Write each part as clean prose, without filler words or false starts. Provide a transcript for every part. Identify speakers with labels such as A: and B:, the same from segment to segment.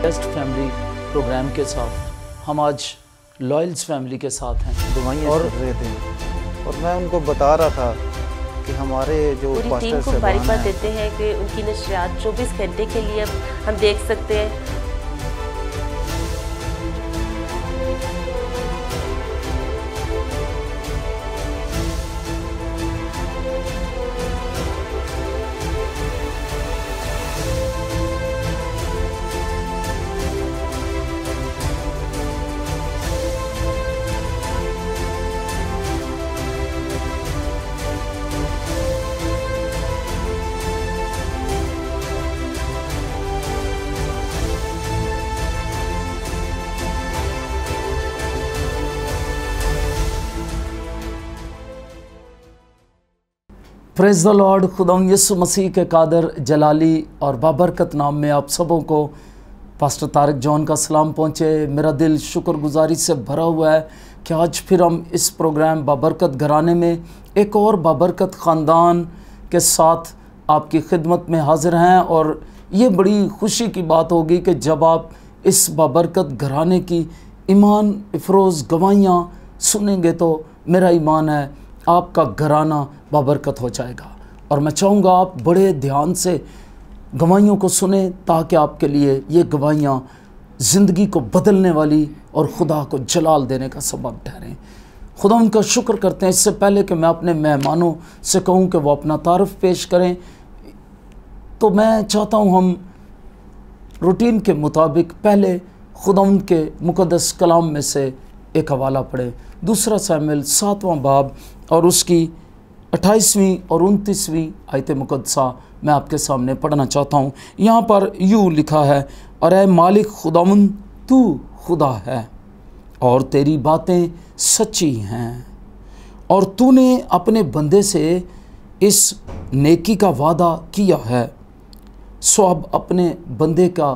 A: Best family program के साथ हम आज लॉयल्स फैमिली के साथ हैं।
B: दवाइयाँ और रहे थे और मैं उनको बता रहा था कि हमारे जो
C: पूरी टीम को बारीबात देते हैं कि उनकी नशरियात 24 घंटे के लिए हम देख सकते हैं।
A: Praise the Lord. खुदावंद यीशु मसीह के कादर जलाली और बाबरकत नाम में आप सबों को पास्टर तारिक जॉन का सलाम पहुँचे। मेरा दिल शुक्रगुजारी से भरा हुआ है कि आज फिर हम इस प्रोग्राम बाबरकत घराने में एक और बाबरकत ख़ानदान के साथ आपकी खिदमत में हाज़िर हैं। और ये बड़ी खुशी की बात होगी कि जब आप इस बाबरकत घराने की ईमान अफरोज़ गवाहियाँ सुनेंगे तो मेरा ईमान है आपका घराना बाबरकत हो जाएगा। और मैं चाहूँगा आप बड़े ध्यान से गवाहियों को सुने ताकि आपके लिए ये गवाहियाँ ज़िंदगी को बदलने वाली और खुदा को जलाल देने का सबब ठहरें। खुदा उनका शुक्र करते हैं। इससे पहले कि मैं अपने मेहमानों से कहूँ कि वो अपना तारुफ पेश करें, तो मैं चाहता हूँ हम रूटीन के मुताबिक पहले खुदा उनके मुक़द्दस कलाम में से एक हवाला पढ़ें। दूसरा शमूएल 7वां बाब और उसकी 28वीं और 29वीं आयत मुक़द्दसा मैं आपके सामने पढ़ना चाहता हूँ। यहाँ पर यूँ लिखा है, और ऐ मालिक खुदावंद तू खुदा है और तेरी बातें सच्ची हैं और तूने अपने बंदे से इस नेकी का वादा किया है, सो अब अपने बंदे का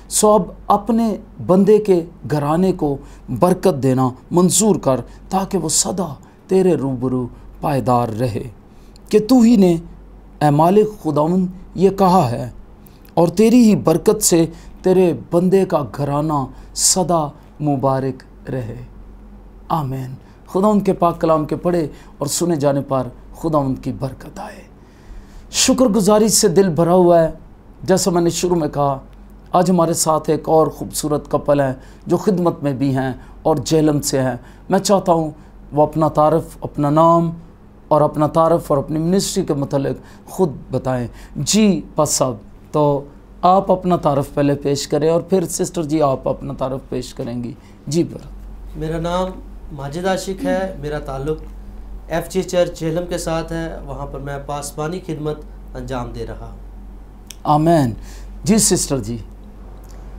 A: सो अब अपने बंदे के घराने को बरकत देना मंजूर कर ताकि वो सदा तेरे रूबरू पायदार रहे कि तू ही ने ऐ मालिक खुदावंद ये कहा है और तेरी ही बरकत से तेरे बंदे का घराना सदा मुबारक रहे। आमीन। खुदावंद के पाक कलाम के पढ़े और सुने जाने पर खुदावंद की बरकत आए। शुक्रगुजारी से दिल भरा हुआ है। जैसा मैंने शुरू में कहा, आज हमारे साथ एक और ख़ूबसूरत कपल हैं जो खिदमत में भी हैं और जेहलम से हैं। मैं चाहता हूँ वो अपना तारफ़, अपना नाम और अपना तारफ़ और अपनी मिनिस्ट्री के मतलब ख़ुद बताएं। जी पास साहब, तो आप अपना तारफ़ पहले पेश करें और फिर सिस्टर जी आप अपना तारफ़ पेश करेंगी। जी ब्रदर।
D: मेरा नाम माजिद आशिक है। मेरा ताल्लुक़ FG चर्च जेहलम के साथ है। वहाँ पर मैं पासबानी खिदमत अंजाम दे रहा हूँ।
A: आमीन। जी सिस्टर जी।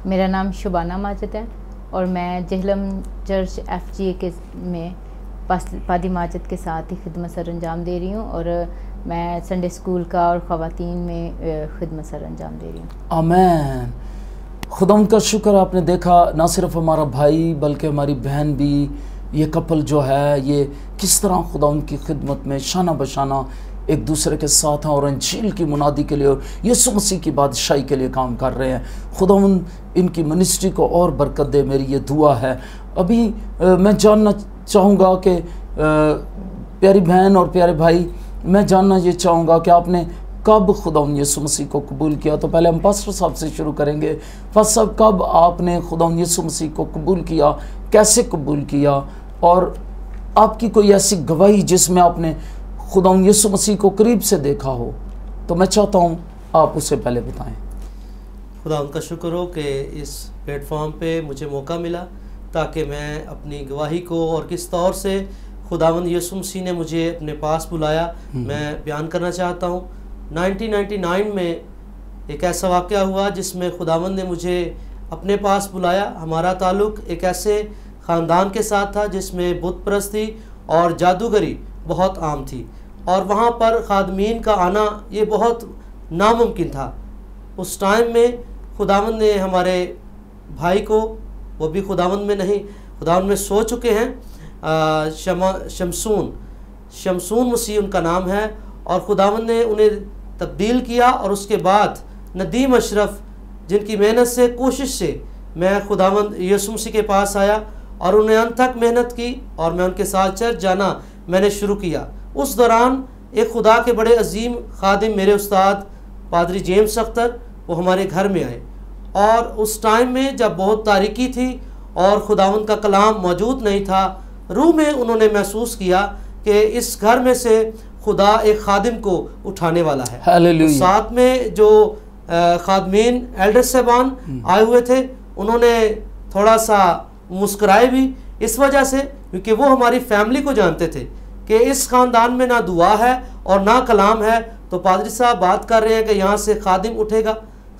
E: मेरा नाम शुबाना माजिद है और मैं जेहलम चर्च FG के में पादी माजिद के साथ ही खिदमत सर अंजाम दे रही हूँ और मैं संडे स्कूल का और ख़वातीन में खिदमत सर अंजाम दे रही हूँ।
A: आमीन। खुदा उनका शुक्र। आपने देखा ना सिर्फ हमारा भाई बल्कि हमारी बहन भी, ये कपल जो है ये किस तरह खुदा उनकी खिदमत में शाना बशाना एक दूसरे के साथ हैं और इंजील की मुनादी के लिए और यीशु मसीह की बादशाही के लिए काम कर रहे हैं। खुदावंद इनकी मिनिस्ट्री को और बरकत दे, मेरी ये दुआ है। अभी मैं जानना चाहूँगा कि प्यारी बहन और प्यारे भाई, मैं जानना ये चाहूँगा कि आपने कब खुदावंद यीशु मसीह को कबूल किया। तो पहले हम पास्टर साहब से शुरू करेंगे। पास्टर साहब, कब आपने खुदावंद यीशु मसीह को कबूल किया, कैसे कबूल किया, और आपकी कोई ऐसी गवाही जिसमें आपने खुदावंद यीशु मसीह को करीब से देखा हो, तो मैं चाहता हूँ आप उसे पहले बताएं।
D: खुदा उनका शुक्र हो कि इस प्लेटफॉर्म पे मुझे मौका मिला ताकि मैं अपनी गवाही को और किस तौर से खुदावंद यीशु मसीह ने मुझे अपने पास बुलाया मैं बयान करना चाहता हूँ। 1999 में एक ऐसा वाक़या हुआ जिसमें खुदावंद ने मुझे अपने पास बुलाया। हमारा ताल्लुक़ एक ऐसे ख़ानदान के साथ था जिसमें बुत परस्ती और जादूगरी बहुत आम थी और वहाँ पर खादमीन का आना ये बहुत नामुमकिन था। उस टाइम में खुदावंद ने हमारे भाई को, वो भी खुदावंद में नहीं, खुदावंद में सो चुके हैं, शमसून मसीह उनका नाम है, और खुदावंद ने उन्हें तब्दील किया और उसके बाद नदीम अशरफ जिनकी मेहनत से, कोशिश से मैं खुदावंद यीशु मसीह के पास आया और उन्हें अंत तक मेहनत की और मैं उनके साथ चर्च जाना मैंने शुरू किया। उस दौरान एक खुदा के बड़े अजीम खादिम मेरे उस्ताद पादरी जेम्स अख्तर वो हमारे घर में आए, और उस टाइम में जब बहुत तारीकी थी और खुदावंद का कलाम मौजूद नहीं था, रूह में उन्होंने महसूस किया कि इस घर में से खुदा एक खादिम को उठाने वाला है।
A: हालेलुया।
D: साथ में जो खादमीन एल्डर साहबान आए हुए थे, उन्होंने थोड़ा सा मुस्कुराए भी इस वजह से क्योंकि वो हमारी फैमिली को जानते थे कि इस ख़ानदान में ना दुआ है और ना कलाम है, तो पादरी साहब बात कर रहे हैं कि यहाँ से खादिम उठेगा।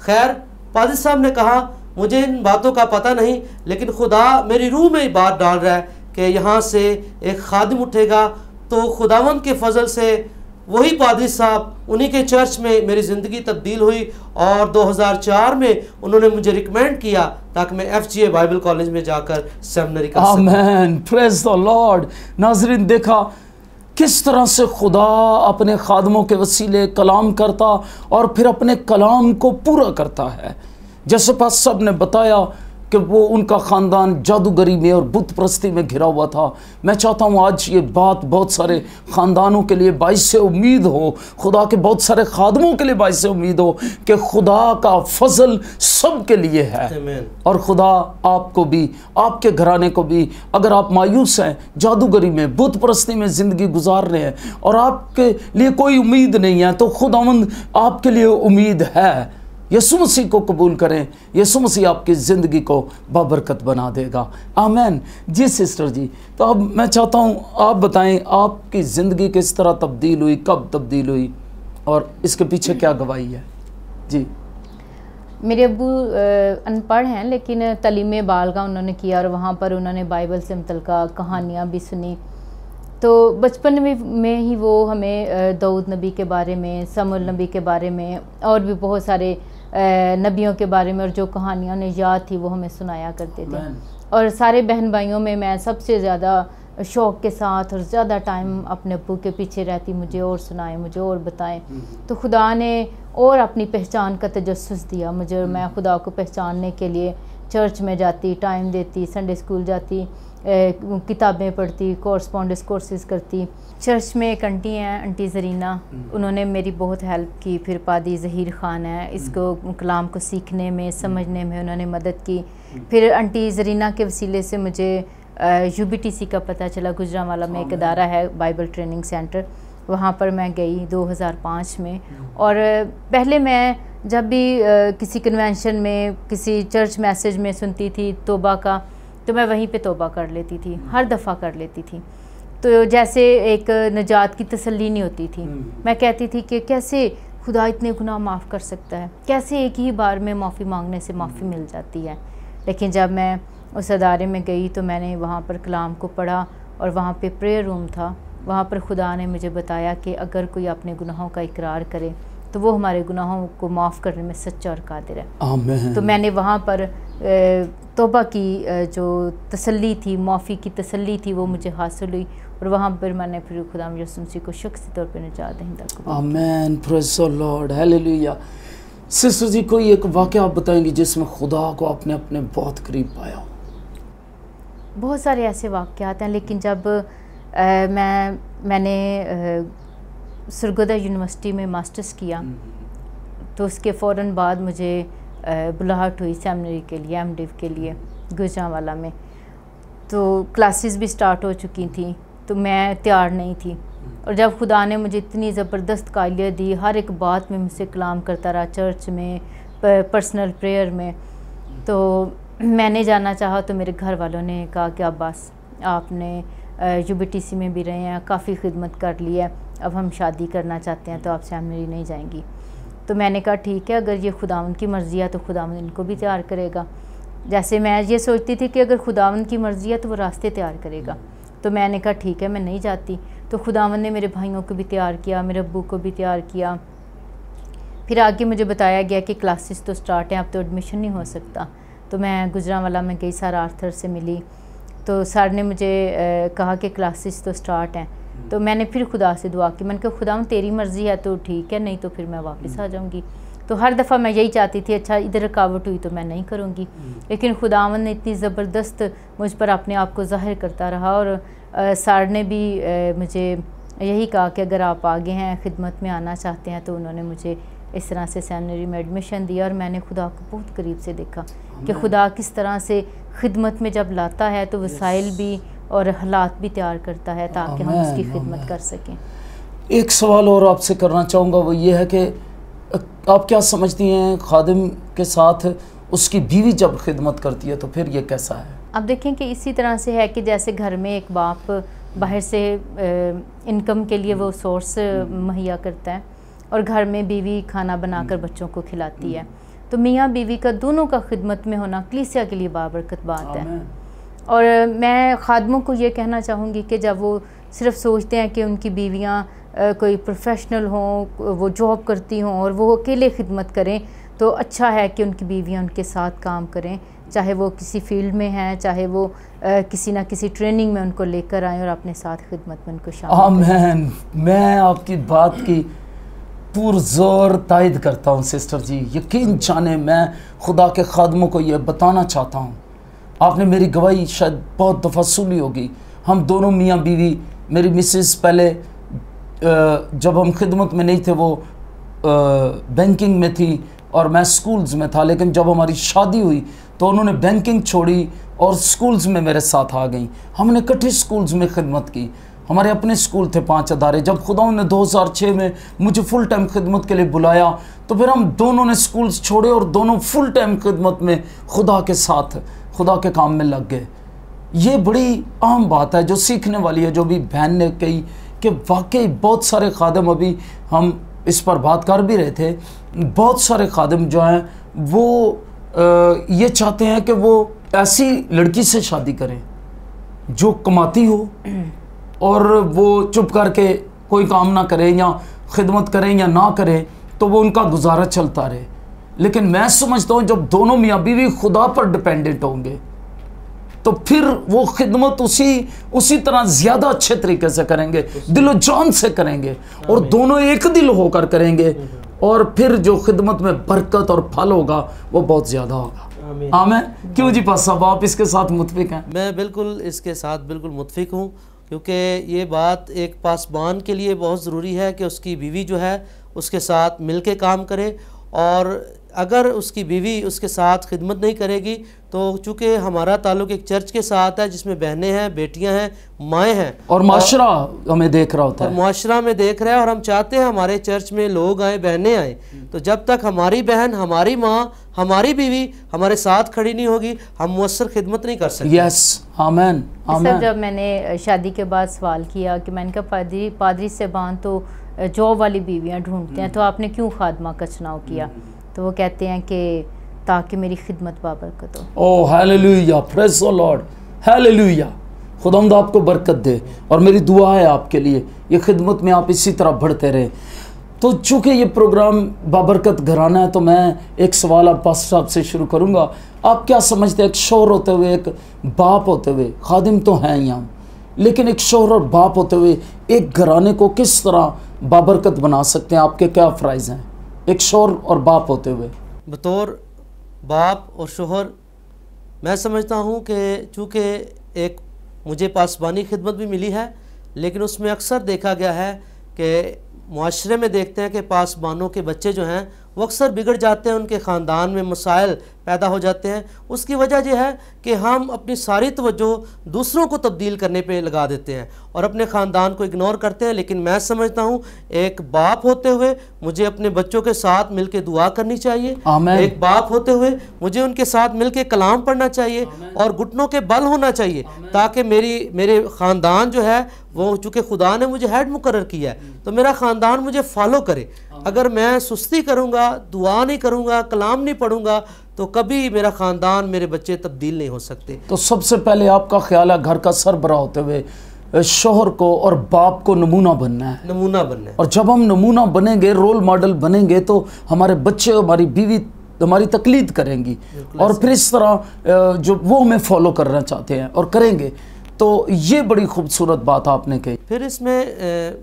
D: खैर, पादरी साहब ने कहा मुझे इन बातों का पता नहीं, लेकिन खुदा मेरी रूह में ही बात डाल रहा है कि यहाँ से एक खादिम उठेगा। तो खुदावंद के फजल से वही पादरी साहब, उन्हीं के चर्च में मेरी ज़िंदगी तब्दील हुई और 2004 में उन्होंने मुझे रिकमेंड किया ताकि मैं FGA बाइबल कॉलेज में जाकर सेमिनरी कर सकूं।
A: आमेन, प्रेज द लॉर्ड। नाज़रीन, देखा किस तरह से खुदा अपने खादमों के वसीले कलाम करता और फिर अपने कलाम को पूरा करता है। जैसे पास साहब ने बताया कि वो उनका ख़ानदान जादूगरी में और बुत परस्ती में घिरा हुआ था। मैं चाहता हूँ आज ये बात बहुत सारे ख़ानदानों के लिए बाइस उम्मीद हो, खुदा के बहुत सारे खादमों के लिए बाइस उम्मीद हो कि खुदा का फजल सब के लिए है। और खुदा आपको भी, आपके घराने को भी, अगर आप मायूस हैं, जादूगरी में, बुत परस्ती में ज़िंदगी गुजार रहे हैं और आपके लिए कोई उम्मीद नहीं है, तो खुदावंद आपके लिए उम्मीद है। यीशु मसीह को कबूल करें, यीशु मसीह आपकी ज़िंदगी को बाबरकत बना देगा। आमीन। जी सिस्टर जी, तो अब मैं चाहता हूँ आप बताएं आपकी ज़िंदगी किस तरह तब्दील हुई, कब तब्दील हुई और इसके पीछे क्या गवाही है। जी।
E: मेरे अब्बू अनपढ़ हैं, लेकिन तलीम बालगा उन्होंने किया और वहाँ पर उन्होंने बाइबल से मुतल्लिक़ कहानियाँ भी सुनी। तो बचपन में ही वो हमें दाऊद नबी के बारे में, समूएल नबी के बारे में और भी बहुत सारे नबियों के बारे में और जो कहानियाँ उन्हें याद थी वो हमें सुनाया करते थे। और सारे बहन भाइयों में मैं सबसे ज़्यादा शौक़ के साथ और ज़्यादा टाइम अपने अब्बू के पीछे रहती, मुझे और सुनाए, मुझे और बताएं। तो खुदा ने और अपनी पहचान का तजस्सुस दिया मुझे, और मैं खुदा को पहचानने के लिए चर्च में जाती, टाइम देती, संडे स्कूल जाती, किताबें पढ़ती, कॉरस्पॉन्डेंस कोर्सेज़ करती। चर्च में एक आंटी हैं, आंटी ज़रीना, उन्होंने मेरी बहुत हेल्प की। फिर पादी ज़हीर ख़ान है, इसको कलाम को सीखने में, समझने में उन्होंने मदद की। फिर आंटी ज़रीना के वसीले से मुझे UBTC का पता चला। गुजरांवाला में एक अदारा है, बाइबल ट्रेनिंग सेंटर, वहाँ पर मैं गई 2005 में। और पहले मैं जब भी किसी कन्वेंशन में, किसी चर्च मैसेज में सुनती थी तौबा का, तो मैं वहीं पे तौबा कर लेती थी, हर दफ़ा कर लेती थी। तो जैसे एक नजात की तसल्ली नहीं होती थी। मैं कहती थी कि कैसे खुदा इतने गुनाह माफ़ कर सकता है, कैसे एक ही बार में माफ़ी मांगने से माफ़ी मिल जाती है। लेकिन जब मैं उस अदारे में गई तो मैंने वहाँ पर कलाम को पढ़ा और वहाँ पे प्रेयर रूम था। वहाँ पर खुदा ने मुझे बताया कि अगर कोई अपने गुनाहों का इकरार करे तो वो हमारे गुनाहों को माफ़ करने में सच्चा और कादिर है। आमीन। तो मैंने वहाँ पर तौबा की जो तसल्ली थी, माफ़ी की तसल्ली थी, वो मुझे हासिल हुई। और वहाँ पर मैंने फिर खुदा यीशु मसीह को शख्सी तौर पर निजात दहिंदा कबूल।
A: आमीन, praise the lord, hallelujah. Sister ji, कोई एक वाक़या आप बताएंगी जिसमें खुदा को आपने अपने बहुत करीब पाया हो?
E: बहुत सारे ऐसे वाक़यात हैं, लेकिन जब मैंने सरगोदा यूनिवर्सिटी में मास्टर्स किया तो उसके फ़ौरन बाद मुझे बुलाहट हुई सेमिनरी के लिए, MDiv के लिए गुजरांवाला में। तो क्लासेस भी स्टार्ट हो चुकी थी, तो मैं तैयार नहीं थी। और जब खुदा ने मुझे इतनी ज़बरदस्त काबिलियत दी, हर एक बात में मुझसे कलाम करता रहा, चर्च में, पर्सनल प्रेयर में, तो मैंने जाना चाहा तो मेरे घर वालों ने कहा कि अब बस आपने UBTC में भी रहे हैं, काफ़ी खिदमत कर ली है, अब हम शादी करना चाहते हैं तो आप सेमिनरी नहीं जाएंगी। तो मैंने कहा ठीक है, अगर ये खुदावंद की मर्ज़ी है तो खुदावंद इनको भी तैयार करेगा। जैसे मैं ये सोचती थी कि अगर खुदावंद की मर्ज़ी है तो वो रास्ते तैयार करेगा। तो मैंने कहा ठीक है, मैं नहीं जाती। तो खुदावंद ने मेरे भाइयों को भी तैयार किया, मेरे अब्बू को भी तैयार किया। फिर आगे मुझे बताया गया कि क्लासेस तो स्टार्ट हैं, अब तो एडमिशन नहीं हो सकता। तो मैं गुजरांवाला में गई, सर आर्थर से मिली, तो सर ने मुझे कहा कि क्लासेस तो स्टार्ट हैं। तो मैंने फिर खुदा से दुआ की, मैंने कहा खुदा तेरी मर्ज़ी है तो ठीक है, नहीं तो फिर मैं वापस आ जाऊंगी। तो हर दफ़ा मैं यही चाहती थी अच्छा इधर रुकावट हुई तो मैं नहीं करूँगी, लेकिन खुदावंद ने इतनी ज़बरदस्त मुझ पर अपने आप को ज़ाहिर करता रहा। और सर ने भी मुझे यही कहा कि अगर आप आगे हैं खिदमत में आना चाहते हैं, तो उन्होंने मुझे इस तरह से सेमिनरी में एडमिशन दिया। और मैंने खुदा को बहुत करीब से देखा कि खुदा किस तरह से खिदमत में जब लाता है तो वसाइल भी और हालात भी तैयार करता है ताकि हम उसकी खिदमत कर सकें।
A: एक सवाल और आपसे करना चाहूँगा, वो ये है कि आप क्या समझती हैं खादिम के साथ उसकी बीवी जब खिदमत करती है तो फिर ये कैसा है?
E: अब देखें कि इसी तरह से है कि जैसे घर में एक बाप बाहर से इनकम के लिए वो सोर्स मुहैया करता है और घर में बीवी खाना बनाकर बच्चों को खिलाती है, तो मियाँ बीवी का दोनों का खिदमत में होना कलीसिया के लिए बाबरकत बात है। और मैं खादमों को ये कहना चाहूँगी कि जब वो सिर्फ सोचते हैं कि उनकी बीवियाँ कोई प्रोफेशनल हों, वो जॉब करती हों और वो अकेले खिदमत करें, तो अच्छा है कि उनकी बीवियाँ उनके साथ काम करें, चाहे वो किसी फील्ड में हैं, चाहे वो किसी ना किसी ट्रेनिंग में उनको लेकर आएँ और अपने साथ खिदमत में उनको शामिल करें।
A: आमीन। मैं आपकी बात की पुरजोर तायद करता हूँ सिस्टर जी। यकीन जाने मैं खुदा के खादमों को ये बताना चाहता हूँ, आपने मेरी गवाही शायद बहुत दफ़ा सुनी होगी। हम दोनों मियाँ बीवी, मेरी मिसेस पहले जब हम खिदमत में नहीं थे वो बैंकिंग में थी और मैं स्कूल्स में था, लेकिन जब हमारी शादी हुई तो उन्होंने बैंकिंग छोड़ी और स्कूल्स में मेरे साथ आ गई। हमने इकट्ठे स्कूल्स में खिदमत की। हमारे अपने स्कूल थे 5 अदारे। जब खुदा ने 2006 में मुझे फुल टाइम खिदमत के लिए बुलाया तो फिर हम दोनों ने स्कूल्स छोड़े और दोनों फुल टाइम खिदमत में खुदा के साथ खुदा के काम में लग गए। ये बड़ी अहम बात है जो सीखने वाली है, जो भी बहन ने कही कि वाकई बहुत सारे खादिम, अभी हम इस पर बात कर भी रहे थे, बहुत सारे खादिम जो हैं वो ये चाहते हैं कि वो ऐसी लड़की से शादी करें जो कमाती हो और वो चुप करके कोई काम ना करे या खिदमत करें या ना करें तो वो उनका गुजारा चलता रहे। लेकिन मैं समझता हूँ जब दोनों मियाँ बीवी खुदा पर डिपेंडेंट होंगे तो फिर वो खिदमत उसी तरह ज़्यादा अच्छे तरीके से करेंगे, दिलो जान से करेंगे और दोनों एक दिल होकर करेंगे और फिर जो खिदमत में बरकत और फल होगा वो बहुत ज़्यादा होगा। आमीन। क्यों जी पास साहब, आप इसके साथ मुतफिक हैं?
D: मैं बिल्कुल इसके साथ बिल्कुल मुतफिक हूँ, क्योंकि ये बात एक पासबान के लिए बहुत ज़रूरी है कि उसकी बीवी जो है उसके साथ मिल के काम करे। और अगर उसकी बीवी उसके साथ खिदमत नहीं करेगी तो चूँकि हमारा ताल्लुक़ एक चर्च के साथ है जिसमें बहनें हैं, बेटियां हैं, माएँ हैं
A: और माशरा हमें देख रहा होता है,
D: माशरा में देख रहा है और हम चाहते हैं हमारे चर्च में लोग आए, बहनें आए। तो जब तक हमारी बहन, हमारी माँ, हमारी बीवी हमारे साथ खड़ी नहीं होगी हम मुअस्सर खिदमत नहीं कर सकते।
A: यस, आमीन आमीन।
E: जब मैंने शादी के बाद सवाल किया कि मैंने कहा पादरी साहबान तो जॉब वाली बीवियाँ ढूंढते हैं, तो आपने क्यों खादमा का चुनाव किया? तो वो कहते हैं कि ताकि मेरी खिदमत बाबरकत हो।
A: Oh hallelujah, praise the lord, hallelujah. खुदावंद आपको बरकत दे और मेरी दुआ है आपके लिए, ये खिदमत में आप इसी तरह बढ़ते रहें। तो चूँकि ये प्रोग्राम बाबरकत घराना है तो मैं एक सवाल आप पास्टर साहब से शुरू करूँगा। आप क्या समझते हैं, एक शौहर होते हुए, एक बाप होते हुए, खादिम तो हैं यहाँ, लेकिन एक शौहर और बाप होते हुए एक घराने को किस तरह बाबरकत बना सकते हैं? आपके क्या फ़राइज़ हैं एक शौहर और बाप होते हुए?
D: बतौर बाप और शोहर मैं समझता हूँ कि चूँकि एक मुझे पासबानी खिदमत भी मिली है, लेकिन उसमें अक्सर देखा गया है कि मुआशरे में देखते हैं कि पासबानों के बच्चे जो हैं वो अक्सर बिगड़ जाते हैं, उनके ख़ानदान में मसाइल पैदा हो जाते हैं। उसकी वजह यह है कि हम अपनी सारी तवज्जो दूसरों को तब्दील करने पे लगा देते हैं और अपने ख़ानदान को इग्नोर करते हैं। लेकिन मैं समझता हूँ एक बाप होते हुए मुझे अपने बच्चों के साथ मिलकर दुआ करनी चाहिए। एक बाप होते हुए मुझे उनके साथ मिलकर कलाम पढ़ना चाहिए और घुटनों के बल होना चाहिए, ताकि मेरे ख़ानदान जो है वो, चूँकि खुदा ने मुझे हेड मुकर्रर किया है तो मेरा ख़ानदान मुझे फॉलो करे। अगर मैं सुस्ती करूँगा, दुआ नहीं करूँगा, कलाम नहीं पढ़ूँगा तो कभी मेरा ख़ानदान, मेरे बच्चे तब्दील नहीं हो सकते।
A: तो सबसे पहले आपका ख्याल है घर का सरबराह होते हुए शोहर को और बाप को नमूना बनना है,
D: नमूना बनना है।
A: और जब हम नमूना बनेंगे, रोल मॉडल बनेंगे तो हमारे बच्चे, हमारी बीवी हमारी तकलीद करेंगी और फिर इस तरह जो वो हमें फॉलो करना चाहते हैं और करेंगे। तो ये बड़ी खूबसूरत बात आपने कही।
D: फिर इसमें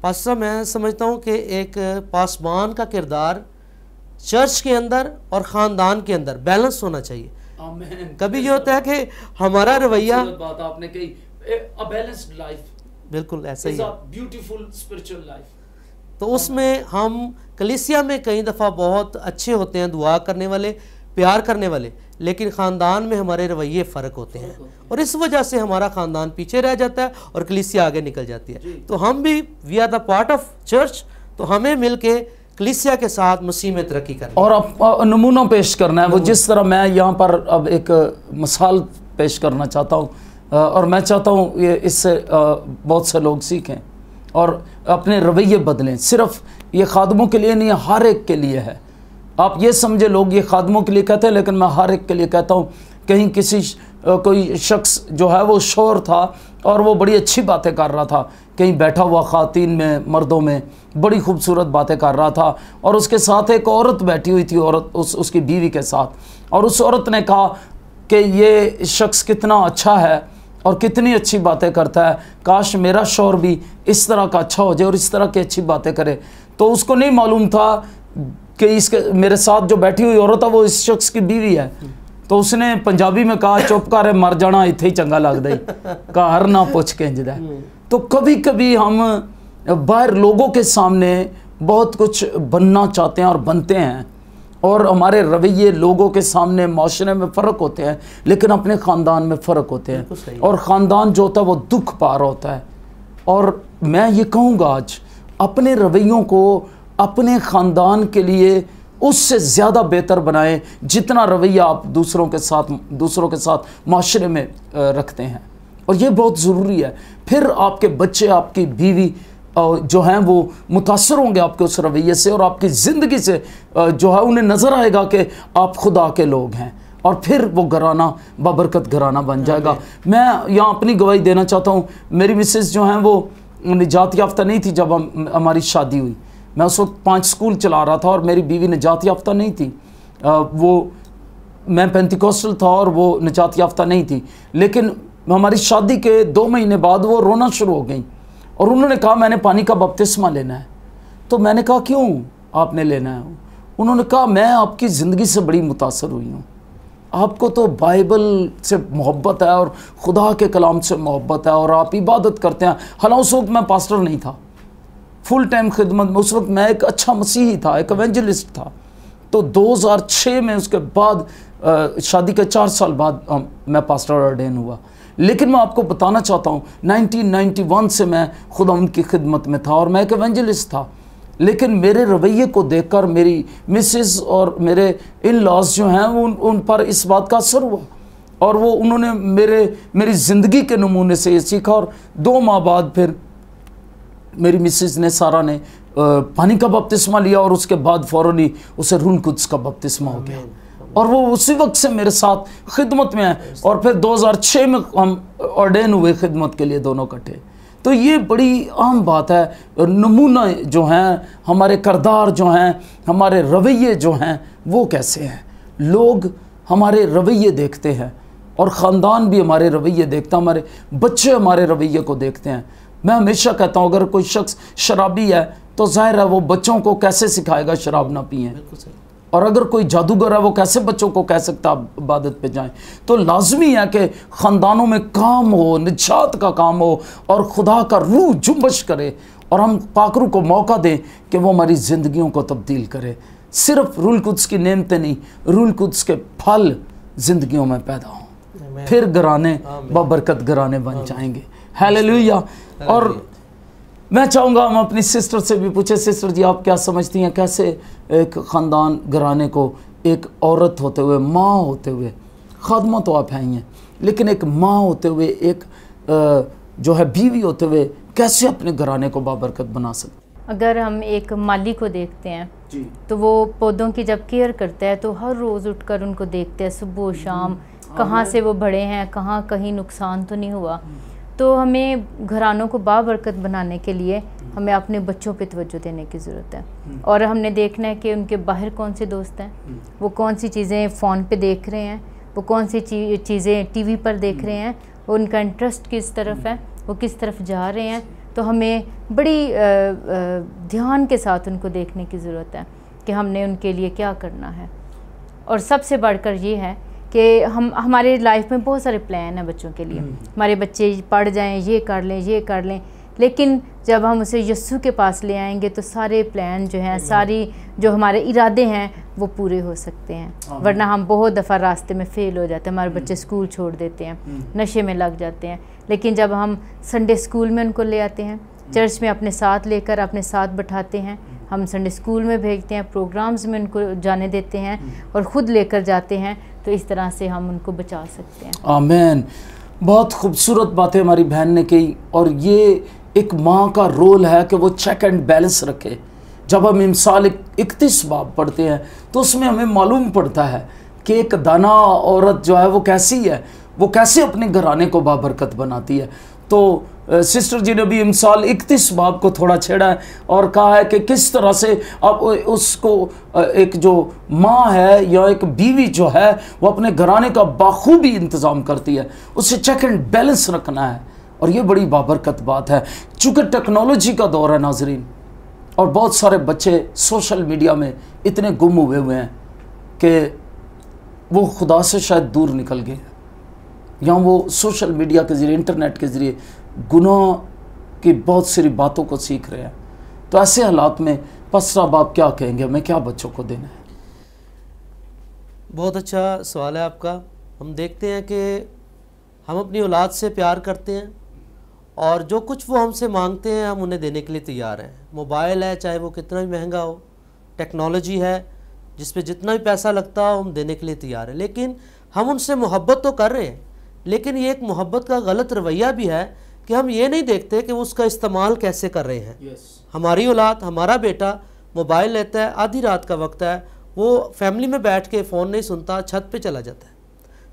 D: पास्टर मैं समझता हूँ कि एक पासबान का किरदार चर्च के अंदर और ख़ानदान के अंदर बैलेंस होना चाहिए।
A: आमीन।
D: कभी ये होता है कि हमारा रवैया,
A: बात आपने कही, a balanced life
D: बिल्कुल ऐसा ही
A: is
D: है,
A: a beautiful spiritual life।
D: तो उसमें हम कलीसिया में कई दफ़ा बहुत अच्छे होते हैं, दुआ करने वाले, प्यार करने वाले, लेकिन ख़ानदान में हमारे रवैये फ़र्क होते हैं और इस वजह से हमारा ख़ानदान पीछे रह जाता है और कलीसिया आगे निकल जाती है। तो हम भी we are the part of church, तो हमें मिल के कलीसिया के साथ मसीह में तरक्की करना
A: और अब नमूना पेश करना है। वो जिस तरह मैं यहाँ पर अब एक मिसाल पेश करना चाहता हूँ और मैं चाहता हूँ ये इससे बहुत से लोग सीखें और अपने रवैये बदलें। सिर्फ ये खादमों के लिए नहीं, हर एक के लिए है। आप ये समझे लोग ये खादमों के लिए कहते हैं, लेकिन मैं हर एक के लिए कहता हूँ। कहीं किसी कोई शख्स जो है वो शोर था और वो बड़ी अच्छी बातें कर रहा था, कहीं बैठा हुआ ख़ातीन में, मर्दों में बड़ी खूबसूरत बातें कर रहा था और उसके साथ एक औरत बैठी हुई थी, औरत उसकी बीवी के साथ, और उस औरत ने कहा कि ये शख्स कितना अच्छा है और कितनी अच्छी बातें करता है, काश मेरा शौहर भी इस तरह का अच्छा हो जाए और इस तरह की अच्छी बातें करे। तो उसको नहीं मालूम था कि इसके मेरे साथ जो बैठी हुई औरत है वो इस शख्स की बीवी है। तो उसने पंजाबी में कहा, चुप कर मर जाना इत्थे ही चंगा लगदा ही, कहा हर ना पुछ के इंजदा। तो कभी कभी हम बाहर लोगों के सामने बहुत कुछ बनना चाहते हैं और बनते हैं और हमारे रवैये लोगों के सामने माशरे में फ़र्क होते हैं, लेकिन अपने ख़ानदान में फ़र्क होते हैं और ख़ानदान जो होता है वो दुख पा रहा होता है। और मैं ये कहूँगा आज अपने रवैयों को अपने ख़ानदान के लिए उससे ज़्यादा बेहतर बनाएं जितना रवैया आप दूसरों के साथ माशरे में रखते हैं, और ये बहुत ज़रूरी है। फिर आपके बच्चे, आपकी बीवी जो हैं वो मुतासर होंगे आपके उस रवैये से और आपकी ज़िंदगी से जो है उन्हें नज़र आएगा कि आप खुदा के लोग हैं, और फिर वो घराना बाबरकत घराना बन जाएगा। मैं यहाँ अपनी गवाही देना चाहता हूँ। मेरी मिसेस जो हैं वो निजात याफ्ता नहीं थी जब हमारी शादी हुई। मैं उस वक्त 5 स्कूल चला रहा था और मेरी बीवी निजात याफ्ता नहीं थी। मैं पेंटिकॉस्टल था और वो निजात याफ्ता नहीं थी, लेकिन हमारी शादी के 2 महीने बाद वो रोना शुरू हो गई और उन्होंने कहा मैंने पानी का बपतिस्मा लेना है। तो मैंने कहा क्यों आपने लेना है? उन्होंने कहा मैं आपकी ज़िंदगी से बड़ी मुतासर हुई हूँ, आपको तो बाइबल से मोहब्बत है और खुदा के कलाम से मोहब्बत है और आप इबादत करते हैं। हालांकि उस वक्त मैं पास्टर नहीं था, फुल टाइम खिदमत में, उस वक्त मैं एक अच्छा मसीही था, एक एवेंजलिस्ट था। तो 2006 में उसके बाद शादी के 4 साल बाद मैं पास्टर ऑर्डेन हुआ। लेकिन मैं आपको बताना चाहता हूँ 1991 से मैं खुदा उनकी खिदमत में था और मैं एक एवेंजलिस्ट था। लेकिन मेरे रवैये को देखकर मेरी मिसेस और मेरे इन लॉज जो हैं उन पर इस बात का असर हुआ और वो उन्होंने मेरी ज़िंदगी के नमूने से ये सीखा। और 2 माह बाद फिर मेरी मिसेस ने, सारा ने पानी का बपतिस्मा लिया और उसके बाद फ़ौरन ही उसे रूह कुद्स का बपतिस्मा हो गया और वो उसी वक्त से मेरे साथ खिदमत में है। और फिर 2006 में हम ऑर्डेन हुए खिदमत के लिए दोनों इकट्ठे। तो ये बड़ी आम बात है। नमूना जो हैं, हमारे किरदार जो हैं, हमारे रवैये जो हैं वो कैसे हैं। लोग हमारे रवैये देखते हैं और ख़ानदान भी हमारे रवैये देखता है, हमारे बच्चे हमारे रवैये को देखते हैं। मैं हमेशा कहता हूँ अगर कोई शख्स शराबी है तो जाहिर है वो बच्चों को कैसे सिखाएगा शराब ना पिएं, और अगर कोई जादूगर है वो कैसे बच्चों को कह सकता इबादत पे जाएं। तो लाजमी है कि ख़ानदानों में काम हो, निजात का काम हो और खुदा का रूह जुम्बश करे और हम पाकरू को मौका दें कि वो हमारी ज़िंदगियों को तब्दील करे। सिर्फ रूह कुद्स की नेमतें नहीं, रूह कुद्स के फल ज़िंदगियों में पैदा हों, फिर घराने बाबरकत घराने बन जाएंगे। हालेलुया। और मैं चाहूँगा हम अपनी सिस्टर से भी पूछे, सिस्टर जी आप क्या समझती हैं, कैसे एक ख़ानदान घराने को एक औरत होते हुए, माँ होते हुए, खादमा तो आप हैं ही हैं, लेकिन एक माँ होते हुए, एक जो है बीवी होते हुए कैसे अपने घराने को बाबरकत बना सकते?
E: अगर हम एक माली को देखते हैं जी, तो वो पौधों की जब केयर करता है तो हर रोज़ उठकर उनको देखते हैं सुबह शाम, कहाँ से वो बड़े हैं, कहाँ कहीं नुकसान तो नहीं हुआ। तो हमें घरानों को बाबरकत बनाने के लिए हमें अपने बच्चों पे तवज्जो देने की ज़रूरत है और हमने देखना है कि उनके बाहर कौन से दोस्त हैं, वो कौन सी चीज़ें फ़ोन पे देख रहे हैं, वो कौन सी चीज़ें टीवी पर देख रहे हैं, उनका इंटरेस्ट किस तरफ है, वो किस तरफ जा रहे हैं। तो हमें बड़ी ध्यान के साथ उनको देखने की ज़रूरत है कि हमने उनके लिए क्या करना है। और सबसे बढ़कर ये है कि हमारे लाइफ में बहुत सारे प्लान हैं बच्चों के लिए, हमारे बच्चे पढ़ जाएं, ये कर लें, ये कर लें, लेकिन जब हम उसे यस्सु के पास ले आएंगे तो सारे प्लान जो हैं, सारी जो हमारे इरादे हैं वो पूरे हो सकते हैं। वरना हम बहुत दफ़ा रास्ते में फ़ेल हो जाते हैं, हमारे बच्चे स्कूल छोड़ देते हैं, नशे में लग जाते हैं। लेकिन जब हम संडे स्कूल में उनको ले आते हैं, चर्च में अपने साथ लेकर अपने साथ बैठाते हैं, हम संडे स्कूल में भेजते हैं, प्रोग्राम्स में उनको जाने देते हैं और ख़ुद लेकर जाते हैं, तो इस तरह से हम उनको बचा सकते हैं।
A: आमीन। बहुत खूबसूरत बातें हमारी बहन ने की। और ये एक माँ का रोल है कि वो चेक एंड बैलेंस रखे। जब हम इमसाल 31 बाब पढ़ते हैं तो उसमें हमें मालूम पड़ता है कि एक दाना औरत जो है वो कैसी है, वो कैसे अपने घराने को बाबरकत बनाती है। तो सिस्टर जी ने भी इमसाल 31 बाब को थोड़ा छेड़ा है और कहा है कि किस तरह से अब उसको एक जो माँ है या एक बीवी जो है वो अपने घराने का बाखूबी इंतज़ाम करती है, उसे चेक एंड बैलेंस रखना है। और ये बड़ी बाबरकत बात है। चूँकि टेक्नोलॉजी का दौर है नाजरीन, और बहुत सारे बच्चे सोशल मीडिया में इतने गुम हुए हैं कि वो खुदा से शायद दूर निकल गए, या वो सोशल मीडिया के ज़रिए, इंटरनेट के ज़रिए गुनाह की बहुत सारी बातों को सीख रहे हैं। तो ऐसे हालात में पास्टर साहब आप क्या कहेंगे, हमें क्या बच्चों को देना है?
D: बहुत अच्छा सवाल है आपका। हम देखते हैं कि हम अपनी औलाद से प्यार करते हैं और जो कुछ वो हमसे मांगते हैं हम उन्हें देने के लिए तैयार हैं। मोबाइल है, चाहे वो कितना भी महंगा हो, टेक्नोलॉजी है जिस पे जितना भी पैसा लगता हो हम देने के लिए तैयार हैं। लेकिन हम उनसे मोहब्बत तो कर रहे हैं, लेकिन ये एक मोहब्बत का गलत रवैया भी है कि हम ये नहीं देखते कि वो उसका इस्तेमाल कैसे कर रहे हैं। हमारी औलाद, हमारा बेटा मोबाइल लेता है, आधी रात का वक्त है, वो फैमिली में बैठ के फ़ोन नहीं सुनता, छत पे चला जाता है।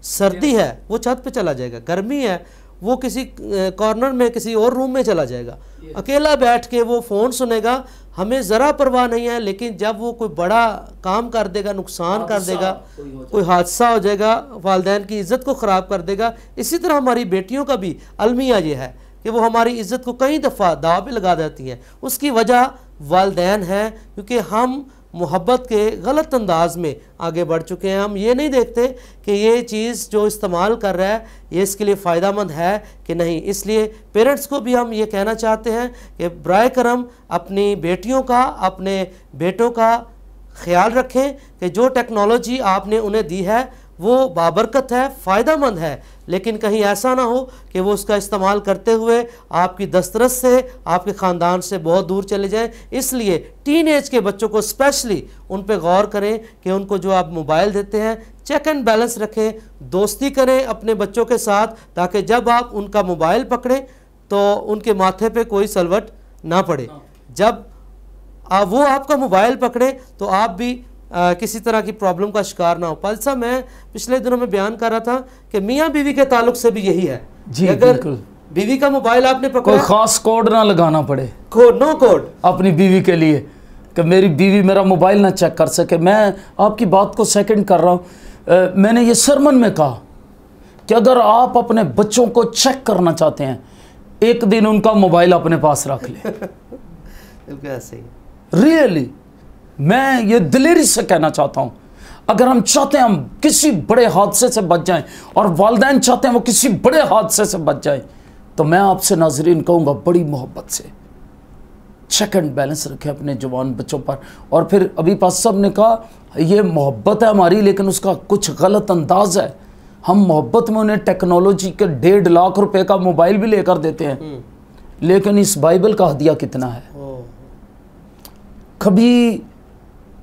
D: सर्दी है वो छत पे चला जाएगा, गर्मी है वो किसी कॉर्नर में किसी और रूम में चला जाएगा, अकेला बैठ के वो फ़ोन सुनेगा, हमें ज़रा परवाह नहीं है। लेकिन जब वो कोई बड़ा काम कर देगा, नुकसान कर देगा, कोई हादसा हो जाएगा, वालिदैन की इज़्ज़त को ख़राब कर देगा। इसी तरह हमारी बेटियों का भी अलमिया ये है कि वो हमारी इज़्ज़त को कई दफ़ा दाव पे लगा देती हैं। उसकी वजह वालिदैन है, क्योंकि हम मोहब्बत के गलत अंदाज में आगे बढ़ चुके हैं। हम ये नहीं देखते कि ये चीज़ जो इस्तेमाल कर रहा है ये इसके लिए फ़ायदा मंद है कि नहीं। इसलिए पेरेंट्स को भी हम ये कहना चाहते हैं कि बराए करम अपनी बेटियों का, अपने बेटों का ख्याल रखें कि जो टेक्नोलॉजी आपने उन्हें दी है वो बाबरकत है, फ़ायदा मंद है, लेकिन कहीं ऐसा ना हो कि वो उसका इस्तेमाल करते हुए आपकी दस्तरस से, आपके ख़ानदान से बहुत दूर चले जाएं। इसलिए टीन एज के बच्चों को स्पेशली उन पे गौर करें कि उनको जो आप मोबाइल देते हैं चेक एंड बैलेंस रखें, दोस्ती करें अपने बच्चों के साथ, ताकि जब आप उनका मोबाइल पकड़ें तो उनके माथे पे कोई सलवट ना पड़े। जब वो आपका मोबाइल पकड़े तो आप भी किसी तरह की प्रॉब्लम का शिकार ना हो। पालसा, मैं पिछले दिनों में बयान कर रहा था कि मियाँ बीवी के ताल्लुक से भी यही है
A: जी,
D: अगर
A: बिल्कुल।
D: बीवी का मोबाइल आपने पकड़ा,
A: कोई खास कोड ना लगाना पड़े,
D: नो कोड
A: अपनी बीवी के लिए कि मेरी बीवी मेरा मोबाइल ना चेक कर सके। मैं आपकी बात को सेकंड कर रहा हूँ। मैंने ये सरमन में कहा कि अगर आप अपने बच्चों को चेक करना चाहते हैं, एक दिन उनका मोबाइल अपने पास रख लें।
D: बिल्कुल ऐसे ही।
A: रियली मैं ये दिलेरी से कहना चाहता हूँ, अगर हम चाहते हैं हम किसी बड़े हादसे से बच जाएं और वालिदैन चाहते हैं वो किसी बड़े हादसे से बच जाएं, तो मैं आपसे नाजरीन कहूँगा बड़ी मोहब्बत से चेक एंड बैलेंस रखें अपने जवान बच्चों पर। और फिर अभी पास साहब ने कहा ये मोहब्बत है हमारी, लेकिन उसका कुछ गलत अंदाज है। हम मोहब्बत में उन्हें टेक्नोलॉजी के 1.5 लाख रुपए का मोबाइल भी लेकर देते हैं, लेकिन इस बाइबल का हदिया कितना है? कभी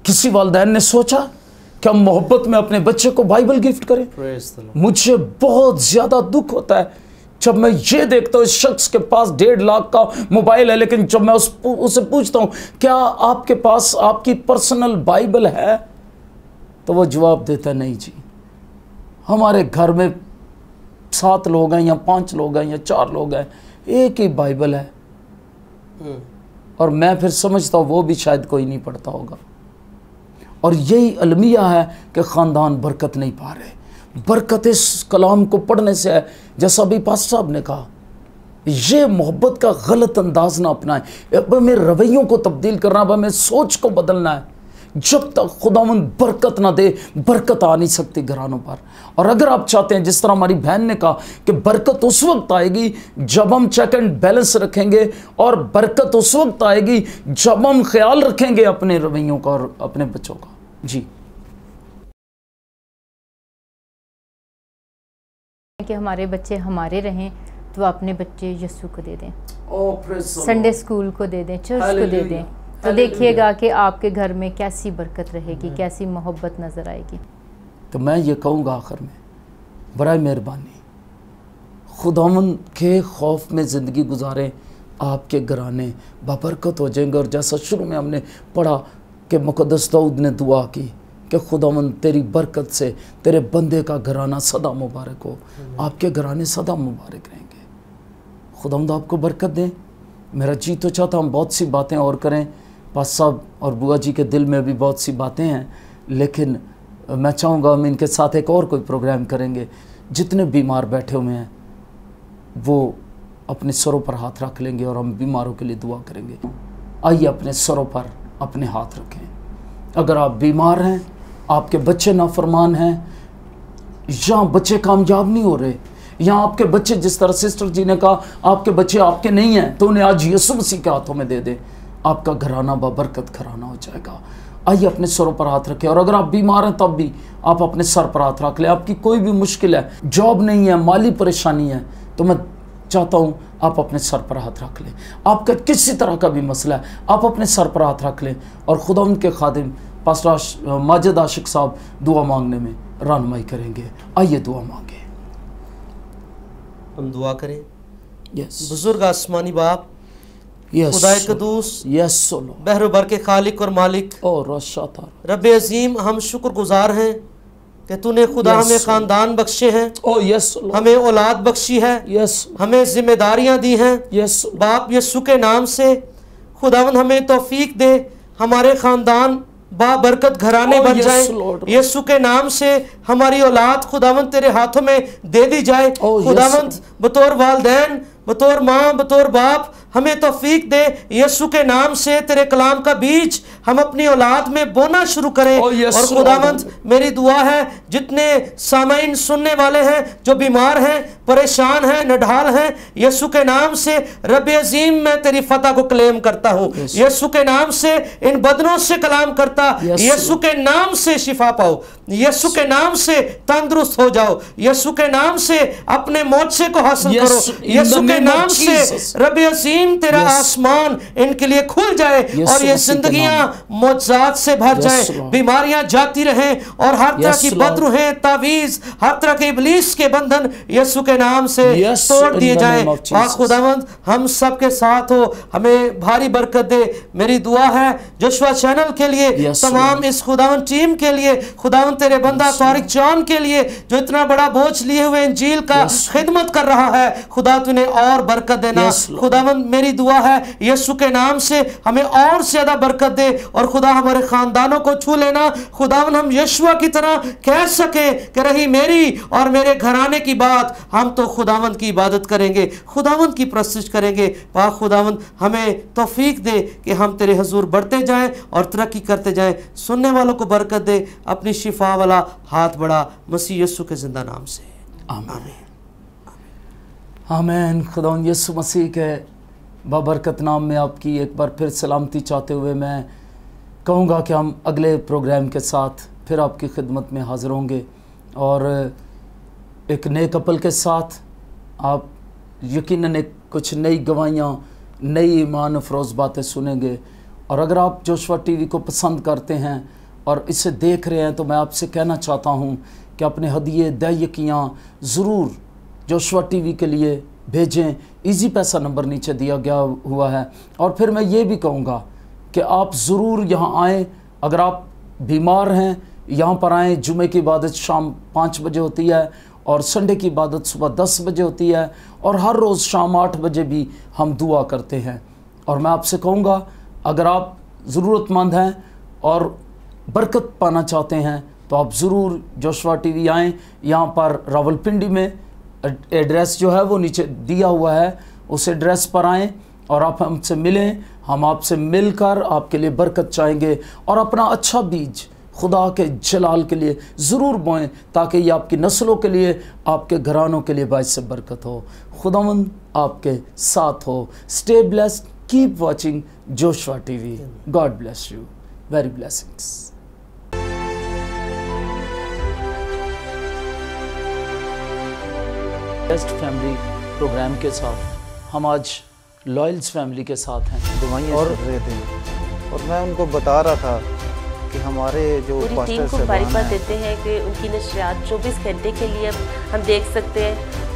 A: किसी वालिदैन ने सोचा कि हम मोहब्बत में अपने बच्चे को बाइबल गिफ्ट करें? मुझे बहुत ज़्यादा दुख होता है जब मैं ये देखता हूँ इस शख्स के पास 1.5 लाख का मोबाइल है, लेकिन जब मैं उससे पूछता हूँ क्या आपके पास आपकी पर्सनल बाइबल है, तो वो जवाब देता है नहीं जी, हमारे घर में 7 लोग हैं या 5 लोग हैं या 4 लोग हैं, एक ही बाइबल है। और मैं फिर समझता हूँ वो भी शायद कोई नहीं पढ़ता होगा। और यही अलमिया है कि ख़ानदान बरकत नहीं पा रहे। बरकत इस कलाम को पढ़ने से है, जैसा अभी पास्टर साहब ने कहा, ये मोहब्बत का गलत अंदाज ना अपनाएं। अब हमें रवैयों को तब्दील करना, अब हमें सोच को बदलना है जब तक खुदावंद बरकत ना दे, बरकत आ नहीं सकती घरानों पर। और अगर आप चाहते हैं, जिस तरह हमारी बहन ने कहा कि बरकत उस वक्त आएगी जब हम चेक एंड बैलेंस रखेंगे, और बरकत उस वक्त आएगी जब हम ख्याल रखेंगे अपने रवैयों का और अपने बच्चों का। जी,
E: कि हमारे बच्चे हमारे रहें, तो अपने बच्चे यीशु को दे दें,
A: praise the
E: Sunday
A: Lord।
E: School को दे दें, चर्च को दे
A: Hallelujah।
E: दें, तो
A: Hallelujah।
E: देखिएगा कि आपके घर में कैसी बरकत रहेगी, कैसी मोहब्बत नज़र आएगी।
A: तो मैं ये कहूँगा आखिर में, बराए मेहरबानी खुदावंद के खौफ में ज़िंदगी गुजारें, आपके घराने बाबरकत हो जाएंगे। और जैसा शुरू में हमने पढ़ा कि मुक़द्दस दाऊद ने दुआ की कि खुदावंद तेरी बरकत से तेरे बंदे का घराना सदा मुबारक हो, आपके घराने सदा मुबारक रहेंगे। खुदावंद आपको बरकत दें। मेरा जी तो चाहता हम बहुत सी बातें और करें, पास साहब और बुआ जी के दिल में भी बहुत सी बातें हैं, लेकिन मैं चाहूँगा हम इनके साथ एक और कोई प्रोग्राम करेंगे। जितने बीमार बैठे हुए हैं वो अपने सरों पर हाथ रख लेंगे और हम बीमारों के लिए दुआ करेंगे। आइए अपने सरों पर अपने हाथ रखें। अगर आप बीमार हैं, आपके बच्चे नाफरमान हैं, या बच्चे कामयाब नहीं हो रहे, या आपके बच्चे, जिस तरह सिस्टर जी ने कहा आपके बच्चे आपके नहीं हैं, तो उन्हें आज यीशु मसीह के हाथों में दे दें, आपका घराना बाबरकत घराना हो जाएगा। आइए अपने सरों पर हाथ रखें। और अगर आप बीमार हैं तब भी आप अपने सर पर हाथ रख लें। आपकी कोई भी मुश्किल है, जॉब नहीं है, माली परेशानी है, तो मैं चाहता हूँ आप अपने सर पर हाथ रख लें। आपका किसी तरह का भी मसला है, आप अपने सर पर हाथ रख लें और खुदा उनके खादिम पास्टर माजिद आशिक साहब दुआ मांगने में रहनुमाई करेंगे। आइए दुआ मांगे।
D: हम दुआ करें।
A: यस
D: बुजुर्ग आसमानी बाप,
A: यस
D: खुदाए कदूस,
A: यस सोलो
D: बहरो बर के खालिक और मालिक,
A: और रशाता
D: रब अजीम, हम शुक्रगुजार हैं कि तूने खुदा
A: Yes,
D: हमें
A: Lord।
D: ख़ानदान बख्शे हैं,
A: ओ यस
D: हमें औलाद बख्शी है,
A: यस
D: हमें जिम्मेदारियां दी हैं।
A: यस
D: बाप यीशु के नाम से खुदावंद हमें तौफीक दे, हमारे ख़ानदान बाबरकत घराने
A: Oh,
D: बन
A: yes,
D: जाए।
A: Lord।
D: यीशु के नाम से हमारी औलाद खुदावंद तेरे हाथों में दे दी जाए।
A: Oh, yes,
D: खुदावंद बतौर वालदैन, बतौर माँ, बतौर बाप हमें तौफीक दे। यीशु के नाम से तेरे कलाम का बीज हम अपनी औलाद में बोना शुरू करें।
A: Oh, yes,
D: और खुदावंद मेरी दुआ है, जितने सामाइन सुनने वाले हैं जो बीमार हैं, परेशान हैं, नढाल हैं, यीशु के नाम से रब अजीम मैं तेरी फतह को क्लेम करता हूँ।
A: Yes।
D: यीशु के नाम से इन बदनों से कलाम करता,
A: Yes,
D: यीशु के नाम से शिफा पाओ, यीशु के नाम से तंदुरुस्त हो जाओ, यीशु के नाम से अपने मोर्चे को हासिल
A: Yes,
D: करो।
A: in the
D: यीशु के
A: name of
D: नाम से
A: Jesus।
D: रब अजीम तेरा
A: Yes।
D: आसमान इनके लिए खुल जाए
A: Yes,
D: और ये
A: मसीह के
D: जिंदगियां मौजज़ात से भर
A: Yes,
D: जाए,
A: Lord।
D: बीमारियां जाती रहें और हर तरह
A: Yes,
D: की
A: Lord।
D: बदरूहें, तावीज, हर तरह के इब्लीस के बंधन यीशु के नाम से
A: Yes,
D: तोड़
A: in
D: दिए
A: the
D: जाएं।
A: name of
D: और
A: Jesus।
D: खुदावंद हम सबके साथ हो, हमें भारी बरकत दे। मेरी दुआ है जोशुआ चैनल के लिए,
A: Yes,
D: तमाम
A: Lord।
D: इस खुदावंद टीम के लिए, खुदावंद तेरे बंदा तारिक जॉन के लिए जो इतना बड़ा बोझ लिए हुए इंजील का
A: Yes,
D: खिदमत कर रहा है, खुदा तूने और बरकत देना।
A: Yes, Lord।
D: खुदावंद मेरी दुआ है यीशु के नाम से हमें और ज्यादा बरकत दे और खुदा हमारे खानदानों को छू लेना। खुदावंद हम यीशुआ की तरह कह सके कि रही मेरी और मेरे घराने की बात, हम तो खुदावंद की इबादत करेंगे, खुदावंद की प्रस्तुत करेंगे। पाक खुदावंद हमें तौफीक दे कि हम तेरे हजूर बढ़ते जाएं और तरक्की करते जाएं। सुनने वालों को बरकत दे, अपनी शिफा वाला हाथ बढ़ा, मसीह यीशु के जिंदा नाम से
A: आमीन आमीन। खुदा यीशु मसीह के बाबरकत नाम में आपकी एक बार फिर सलामती चाहते हुए मैं कहूँगा कि हम अगले प्रोग्राम के साथ फिर आपकी खिदमत में हाज़िर होंगे और एक नए कपल के साथ। आप यकीनन एक कुछ नई गवाहियाँ, नई ईमान अफरोज़ बातें सुनेंगे। और अगर आप जोशुआ टीवी को पसंद करते हैं और इसे देख रहे हैं, तो मैं आपसे कहना चाहता हूँ कि अपने हदिये दयकियाँ ज़रूर जोशुआ टीवी के लिए भेजें। इजी पैसा नंबर नीचे दिया गया हुआ है। और फिर मैं ये भी कहूँगा कि आप ज़रूर यहाँ आएँ। अगर आप बीमार हैं, यहाँ पर आएँ। जुमे की इबादत शाम 5 बजे होती है और संडे की इबादत सुबह 10 बजे होती है और हर रोज़ शाम 8 बजे भी हम दुआ करते हैं। और मैं आपसे कहूँगा, अगर आप ज़रूरतमंद हैं और बरकत पाना चाहते हैं तो आप ज़रूर जोशुआ टीवी आएँ। यहाँ पर रावलपिंडी में एड्रेस जो है वो नीचे दिया हुआ है, उस एड्रेस पर आएँ और आप हमसे मिलें। हम आपसे मिलकर आपके लिए बरकत चाहेंगे और अपना अच्छा बीज खुदा के जलाल के लिए ज़रूर बोएं, ताकि ये आपकी नस्लों के लिए, आपके घरानों के लिए बाइस से बरकत हो। खुदावंद आपके साथ हो। Stay blessed, keep watching Joshua TV. God bless you, very blessings. Best family program के साथ हम आज लॉयल्स फैमिली के साथ हैं
B: दवाइयाँ
A: और
B: चल रहे थे, और मैं उनको बता रहा था कि हमारे जो
C: पूरी टीम
B: पास्टर
C: को
B: साहबान
C: मुबारकबाद
B: हैं,
C: देते हैं कि उनकी नशरियात 24 घंटे के लिए अब हम देख सकते हैं।